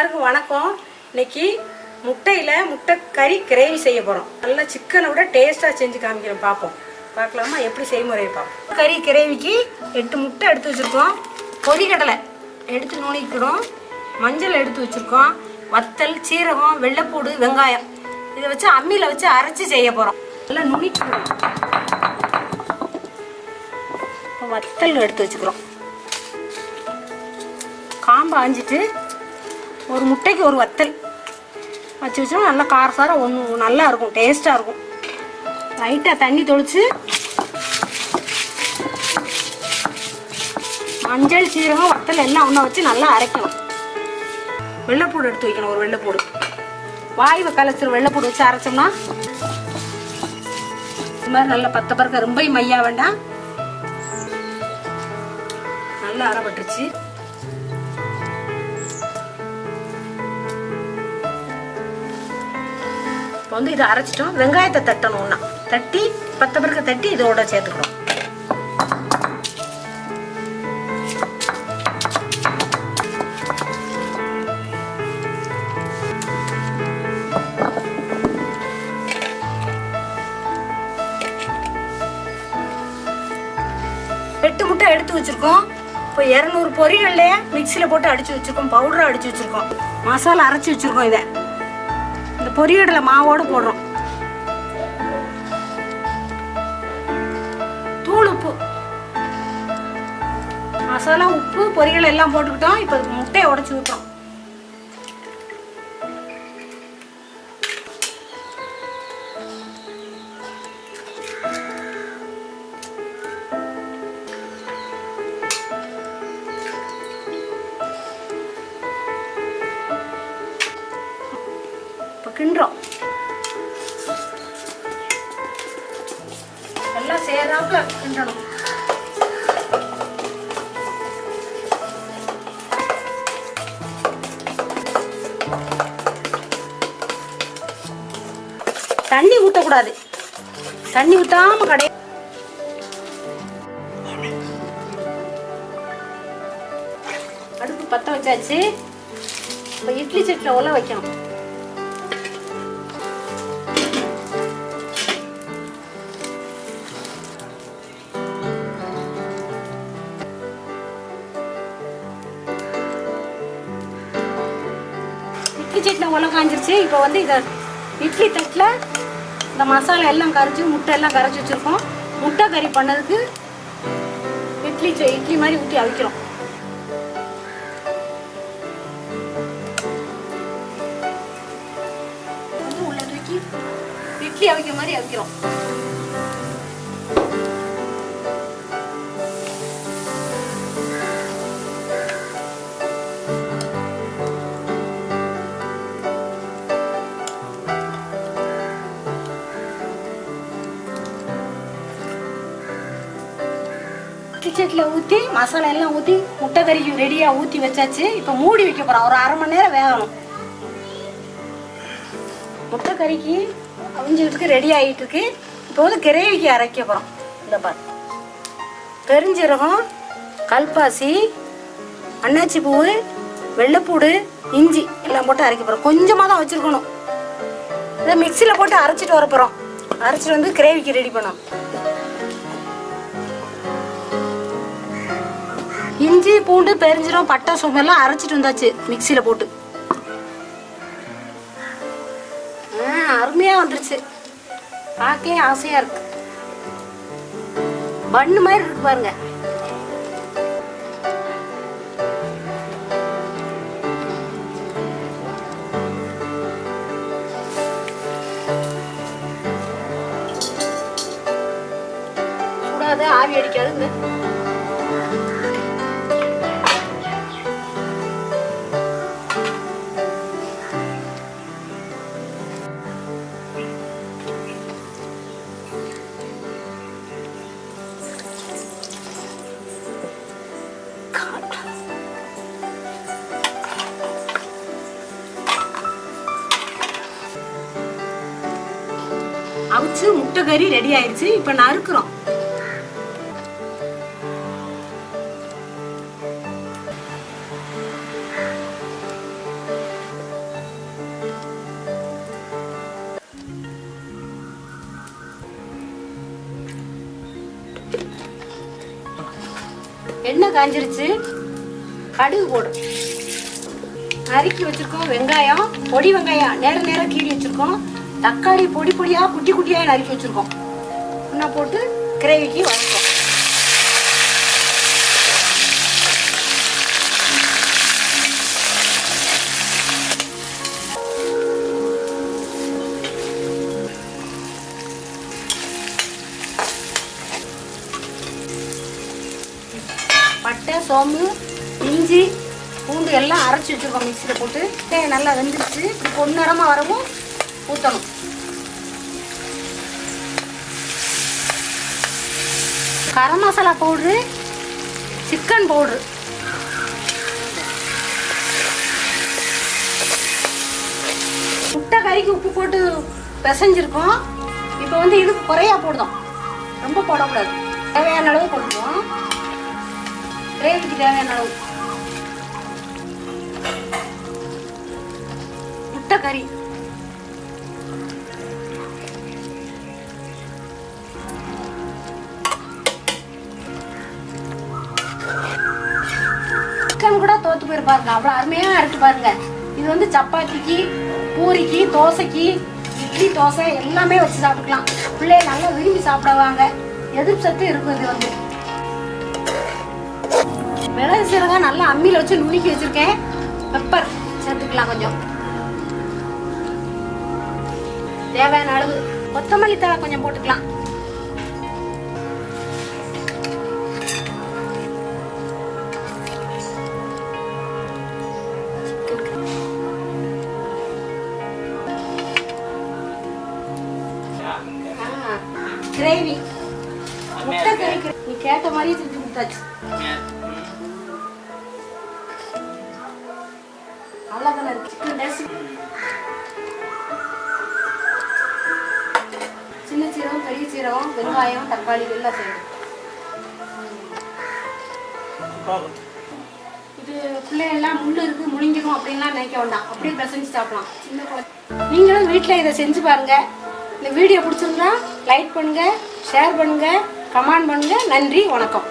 எல்லாருக்கும் வணக்கம். இன்னைக்கு முட்டை கறி கிரேவி செய்ய போகிறோம். நல்லா சிக்கனை விட டேஸ்ட்டாக செஞ்சு காமிக்கிறோம். பார்ப்போம், பார்க்கலாமா எப்படி செய்முறையை பார்ப்போம். கறி கிரேவிக்கு 8 முட்டை எடுத்து வச்சுருக்கோம். பொரிகடலை எடுத்து நுணுக்கிக்கிறோம். மஞ்சள் எடுத்து வச்சுருக்கோம். வத்தல், சீரகம், வெள்ளைப்பூடு, வெங்காயம் இதை வச்சு அம்மியில் வச்சு அரைச்சி செய்ய போகிறோம். நல்லா நுணுக்கிக்கிறோம். இப்போ வத்தல் எடுத்து வச்சுக்கிறோம். காம்பை ஆஞ்சிட்டு ஒரு முட்டைக்கு ஒரு வத்தல் வச்சு வச்சோம். நல்லா காரசாரம் நல்லா இருக்கும், டேஸ்ட்டாக இருக்கும். லைட்டாக தண்ணி தொளிச்சு மஞ்சள், சீரகம், வத்தல் எல்லாம் ஒன்றா வச்சு நல்லா அரைக்கணும். வெள்ளைப்பூடு எடுத்து வைக்கணும். ஒரு வெள்ளைப்பூடு வாய்வை கலைச்சிரும். வெள்ளைப்பூடு வச்சு அரைச்சோம்னா இது மாதிரி நல்லா பத்த பறக்க ரொம்ப மையா வேண்டாம். நல்லா அரைப்பட்டுருச்சு. இப்போ வந்து இதை அரைச்சிட்டோம். வெங்காயத்தை தட்டணும். ஒன்றா தட்டி பத்த பிறகு தட்டி இதோட சேர்த்துக்கிறோம். எட்டு முட்டை எடுத்து வச்சிருக்கோம். இப்போ 200 பொரிகள்லையே மிக்சியில் போட்டு அடிச்சு வச்சிருக்கோம். பவுடரை அடிச்சு வச்சிருக்கோம். மசாலா அரைச்சி வச்சிருக்கோம். இதை இந்த பொரிகடலை மாவோடு போடுறோம். தூள் உப்பு, மசாலா, உப்பு, பொரிகளை எல்லாம் போட்டுக்கிட்டோம். இப்போ முட்டையை உடைச்சு ஊற்றுறோம். கிண்டுறோம். எல்லாம் சேர்றாப்புல கிண்டணும். தண்ணி ஊற்றக்கூடாது. தண்ணி ஊற்றாம கடை அடுப்பு பற்ற வச்சாச்சு. இப்போ இட்லி சட்டியில் உள்ள வைக்கணும். இட்லி சட்டில் உள்ள காஞ்சிருச்சு. இப்போ வந்து இதை இட்லி தட்டில் இந்த மசாலா எல்லாம் கரைச்சி முட்டை எல்லாம் கரைச்சி வச்சுருக்கோம். முட்டை கறி பண்ணதுக்கு இட்லி மாதிரி ஊற்றி அவிக்கிறோம். வந்து உள்ள தூக்கி இட்லி அவிக்கிற மாதிரி அவிக்கிறோம். சட்டியில் ஊற்றி மசாலா எல்லாம் ஊற்றி முட்டை கறிக்கு ரெடியாக ஊற்றி வச்சாச்சு. இப்போ மூடி வைக்க போகிறோம். ஒரு 1/2 மணி நேரம் வேகணும். முட்டை கறிக்கு அவிஞ்சிக்கிட்டு ரெடி ஆகிட்டு இருக்கு. இப்போ வந்து கிரேவிக்கு அரைக்க போகிறோம். இந்த பாரு, பெருஞ்சீரகம், கல்பாசி, அன்னாச்சி பூ, வெள்ளைப்பூடு, இஞ்சி எல்லாம் போட்டு அரைக்க போகிறோம். கொஞ்சமாக தான் வச்சுருக்கணும். இதை மிக்சியில் போட்டு அரைச்சிட்டு வர போகிறோம். அரைச்சிட்டு வந்து கிரேவிக்கு ரெடி பண்ணோம். இஞ்சி, பூண்டு, பெருஞ்சீரகம், பட்டை, சோம்பெல்லாம் அரைச்சிட்டு வந்தாச்சு மிக்சியில் போட்டு. அருமையாக வந்துருச்சு. பார்க்கவே ஆசையாக இருக்கு. பண்ணு மாதிரி இருக்கு பாருங்க. சூடாது, ஆவி அடிக்காதுங்க. அவிச்சு முட்டை கறி ரெடி ஆயிடுச்சு. இப்போ நறுக்குறோம். எண்ணெய் காஞ்சிருச்சு, கடுகு போடும். நறுக்கி வச்சிருக்கோம் வெங்காயம், பொடி வெங்காயம் நேரம் கீறி வச்சிருக்கோம். தக்காளி பொடி பொடியா குட்டி குட்டியா நறுக்கி வச்சிருக்கோம். ஒன்னா போட்டு கிரேவிக்கு வதக்குவோம். பட்டை, சோம்பு, இஞ்சி, பூண்டு எல்லாம் அரைச்சி வச்சுருக்கோம் மிக்சியில் போட்டு. நல்லா வெந்துருச்சு. இப்படி பொன்னிறமாக வரவும் ஊற்றணும். Garam masala powder, chicken powder, முட்டை கறிக்கு உப்பு போட்டு பிசைஞ்சிருக்கோம். இப்போ வந்து இதுக்கு குறையா போடுதோம், ரொம்ப போடக்கூடாது. தேவையான அளவு போடுவோம். கிரேவிக்கு தேவையான அளவு முட்டை கறி, சிக்கன் கூட தோத்து போயிருப்பாருங்க, அவ்வளோ அருமையா இருக்கு பாருங்க. இது வந்து சப்பாத்திக்கு, பூரிக்கு, தோசைக்கு, இட்லி, தோசை எல்லாமே வச்சு சாப்பிட்டுக்கலாம். பிள்ளைய நல்லா விரும்பி சாப்பிடுவாங்க. எதிர்ப்பு சத்து இருக்கும். இது வந்து மிளகு சீரகம் நல்லா அம்மியில் வச்சு நுணுக்கி வச்சிருக்கேன். பெப்பர் சேர்த்துக்கலாம் கொஞ்சம், தேவையான அளவு. கொத்தமல்லி தழை கொஞ்சம் போட்டுக்கலாம். கிரேவி முட்டை கறி நீ கேட்ட மாதிரி செஞ்சு கொடுத்தாச்சு. அவ்வளோதானே இருக்கு. சின்ன சீரகம், பெரிய சீரகம், வெங்காயம், தக்காளி எல்லாம் செய்யணும். இது பிள்ளையெல்லாம் முள்ளு இருக்கு முழுங்கிடும் அப்படின்லாம் நினைக்க வேண்டாம். அப்படியே பிசைஞ்சு சாப்பிடலாம். சின்ன குழந்தை நீங்களும் வீட்டில் இதை செஞ்சு பாருங்க. இந்த வீடியோ பிடிச்சிருந்தா லைக் பண்ணுங்க, ஷேர் பண்ணுங்க, கமெண்ட் பண்ணுங்க. நன்றி, வணக்கம்.